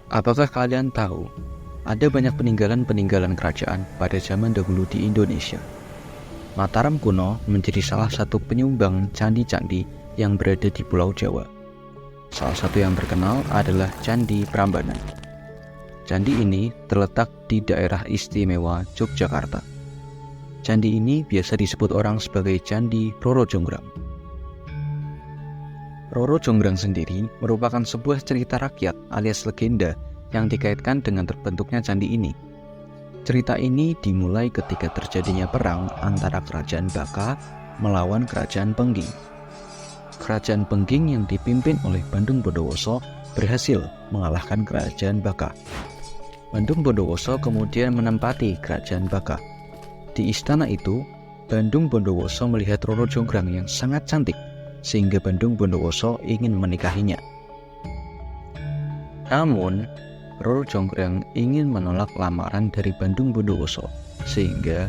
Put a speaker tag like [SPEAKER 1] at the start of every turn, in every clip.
[SPEAKER 1] Apakah kalian tahu, ada banyak peninggalan-peninggalan kerajaan pada zaman dahulu di Indonesia. Mataram kuno menjadi salah satu penyumbang candi-candi yang berada di Pulau Jawa. Salah satu yang terkenal adalah Candi Prambanan. Candi ini terletak di daerah istimewa Yogyakarta. Candi ini biasa disebut orang sebagai Candi Roro Jonggrang. Roro Jonggrang sendiri merupakan sebuah cerita rakyat alias legenda yang dikaitkan dengan terbentuknya candi ini. Cerita ini dimulai ketika terjadinya perang antara Kerajaan Baka melawan Kerajaan Pengging. Kerajaan Pengging yang dipimpin oleh Bandung Bondowoso berhasil mengalahkan Kerajaan Baka. Bandung Bondowoso kemudian menempati Kerajaan Baka. Di istana itu, Bandung Bondowoso melihat Roro Jonggrang yang sangat cantik, sehingga Bandung Bondowoso ingin menikahinya. Namun, Roro Jonggrang ingin menolak lamaran dari Bandung Bondowoso, sehingga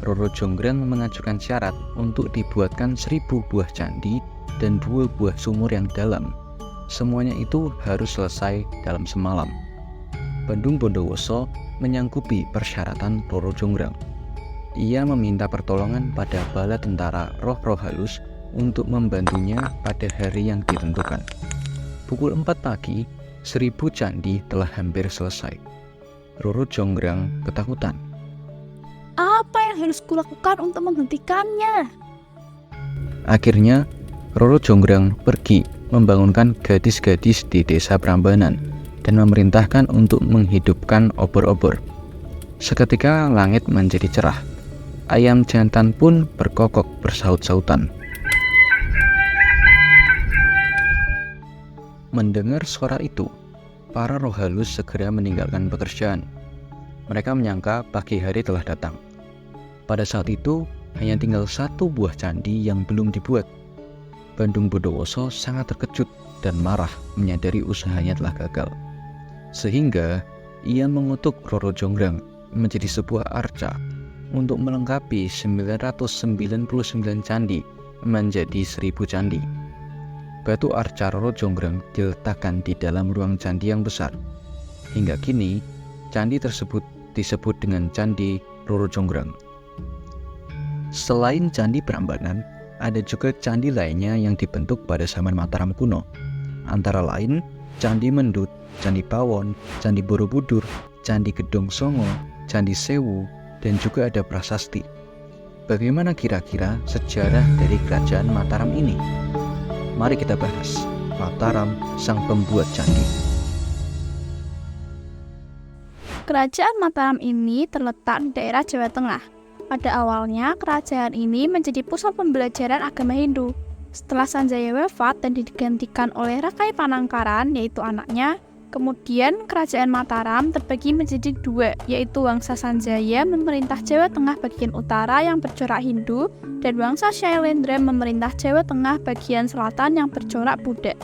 [SPEAKER 1] Roro Jonggrang mengajukan syarat untuk dibuatkan 1000 buah candi dan 2 buah sumur yang dalam. Semuanya itu harus selesai dalam semalam. Bandung Bondowoso menyanggupi persyaratan Roro Jonggrang. Ia meminta pertolongan pada bala tentara roh-roh halus untuk membantunya pada hari yang ditentukan. Pukul 4 pagi, 1000 candi telah hampir selesai. Roro Jonggrang ketakutan.
[SPEAKER 2] Apa yang harus kulakukan untuk menghentikannya?
[SPEAKER 1] Akhirnya, Roro Jonggrang pergi membangunkan gadis-gadis di desa Prambanan dan memerintahkan untuk menghidupkan obor-obor. Seketika langit menjadi cerah. Ayam jantan pun berkokok bersaut-sautan. Mendengar suara itu, para roh halus segera meninggalkan pekerjaan. Mereka menyangka pagi hari telah datang. Pada saat itu, hanya tinggal 1 buah candi yang belum dibuat. Bandung Bondowoso sangat terkejut dan marah menyadari usahanya telah gagal. Sehingga, ia mengutuk Roro Jonggrang menjadi sebuah arca untuk melengkapi 999 candi menjadi 1000 candi. Batu arca Roro Jonggrang diletakkan di dalam ruang candi yang besar. Hingga kini, candi tersebut disebut dengan Candi Roro Jonggrang. Selain Candi Prambanan, ada juga candi lainnya yang dibentuk pada zaman Mataram kuno. Antara lain, Candi Mendut, Candi Pawon, Candi Borobudur, Candi Gedong Songo, Candi Sewu, dan juga ada prasasti. Bagaimana kira-kira sejarah dari kerajaan Mataram ini? Mari kita bahas Mataram, sang pembuat candi.
[SPEAKER 2] Kerajaan Mataram ini terletak di daerah Jawa Tengah. Pada awalnya, kerajaan ini menjadi pusat pembelajaran agama Hindu. Setelah Sanjaya wafat dan digantikan oleh Rakai Panangkaran, yaitu anaknya, kemudian kerajaan Mataram terbagi menjadi 2, yaitu Wangsa Sanjaya memerintah Jawa Tengah bagian utara yang bercorak Hindu, dan Wangsa Syailendra memerintah Jawa Tengah bagian selatan yang bercorak Buddha.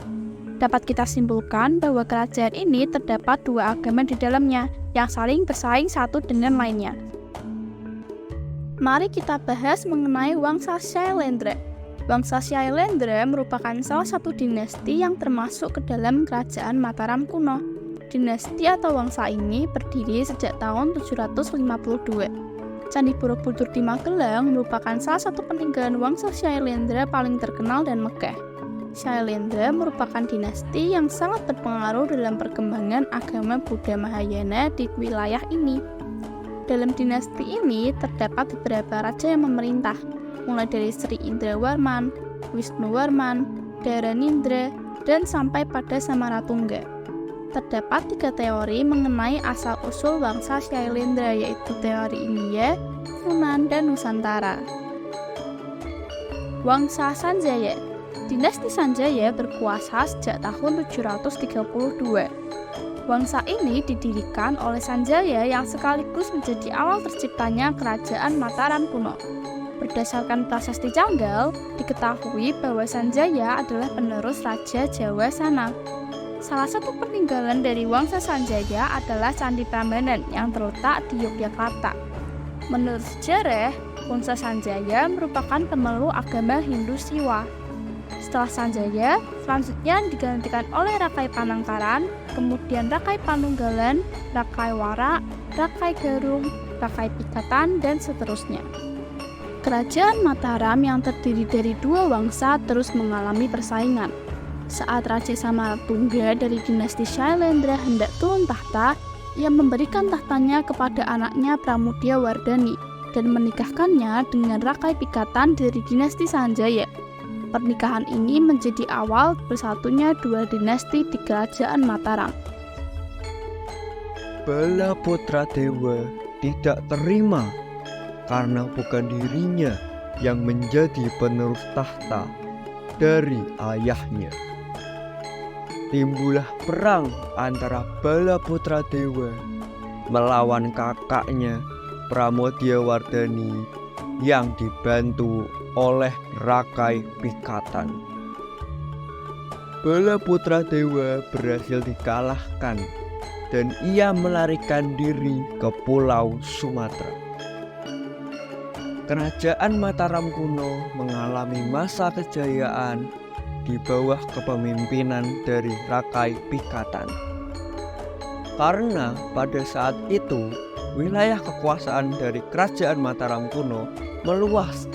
[SPEAKER 2] Dapat kita simpulkan bahwa kerajaan ini terdapat 2 agama di dalamnya, yang saling bersaing satu dengan lainnya. Mari kita bahas mengenai Wangsa Syailendra. Wangsa Syailendra merupakan salah satu dinasti yang termasuk ke dalam kerajaan Mataram kuno. Dinasti atau wangsa ini berdiri sejak tahun 752. Candi Borobudur di Magelang merupakan salah satu peninggalan Wangsa Syailendra paling terkenal dan megah. Syailendra merupakan dinasti yang sangat berpengaruh dalam perkembangan agama Buddha Mahayana di wilayah ini. Dalam dinasti ini terdapat beberapa raja yang memerintah, mulai dari Sri Indrawarman, Wisnuwarman, Dharanindra, dan sampai pada Samaratungga. Terdapat 3 teori mengenai asal-usul Wangsa Syailendra, yaitu teori India, Funan, dan Nusantara. Wangsa Sanjaya. Dinasti Sanjaya berkuasa sejak tahun 732. Wangsa ini didirikan oleh Sanjaya yang sekaligus menjadi awal terciptanya kerajaan Mataram kuno. Berdasarkan prasasti Canggal, diketahui bahwa Sanjaya adalah penerus Raja Jawa sana. Salah satu peninggalan dari Wangsa Sanjaya adalah Candi Prambanan yang terletak di Yogyakarta. Menurut sejarah, Wangsa Sanjaya merupakan pemeluk agama Hindu Siwa. setelah Sanjaya, selanjutnya digantikan oleh Rakai Panangkaran, kemudian Rakai Panunggalan, Rakai Warak, Rakai Garung, Rakai Pikatan, dan seterusnya. Kerajaan Mataram yang terdiri dari dua wangsa terus mengalami persaingan. Saat Raja Samartungga dari dinasti Shailendra hendak turun tahta, ia memberikan tahtanya kepada anaknya Pramudya Wardani dan menikahkannya dengan Rakai Pikatan dari dinasti Sanjaya. Pernikahan ini menjadi awal bersatunya dua dinasti di kerajaan Mataram.
[SPEAKER 3] Balaputradewa tidak terima karena bukan dirinya yang menjadi penerus tahta dari ayahnya. Timbullah perang antara Balaputradewa melawan kakaknya Pramodya Wardani yang dibantu oleh Rakai Pikatan. Balaputradewa berhasil dikalahkan dan ia melarikan diri ke Pulau Sumatera. Kerajaan Mataram kuno mengalami masa kejayaan di bawah kepemimpinan dari Rakai Pikatan. Karena pada saat itu, wilayah kekuasaan dari kerajaan Mataram kuno meluas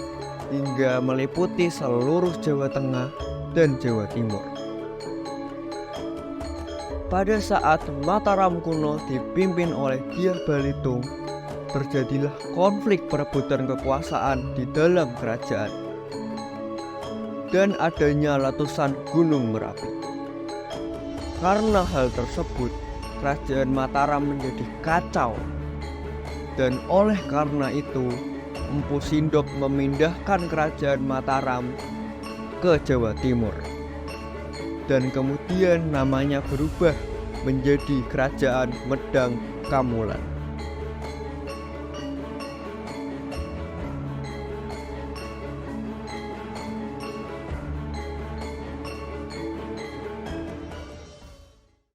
[SPEAKER 3] hingga meliputi seluruh Jawa Tengah dan Jawa Timur. Pada saat Mataram kuno dipimpin oleh Dyah Balitung, terjadilah konflik perebutan kekuasaan di dalam kerajaan dan adanya letusan Gunung Merapi. Karena hal tersebut, kerajaan Mataram menjadi kacau, dan oleh karena itu Empu Sindok memindahkan kerajaan Mataram ke Jawa Timur, dan kemudian namanya berubah menjadi Kerajaan Medang Kamulan.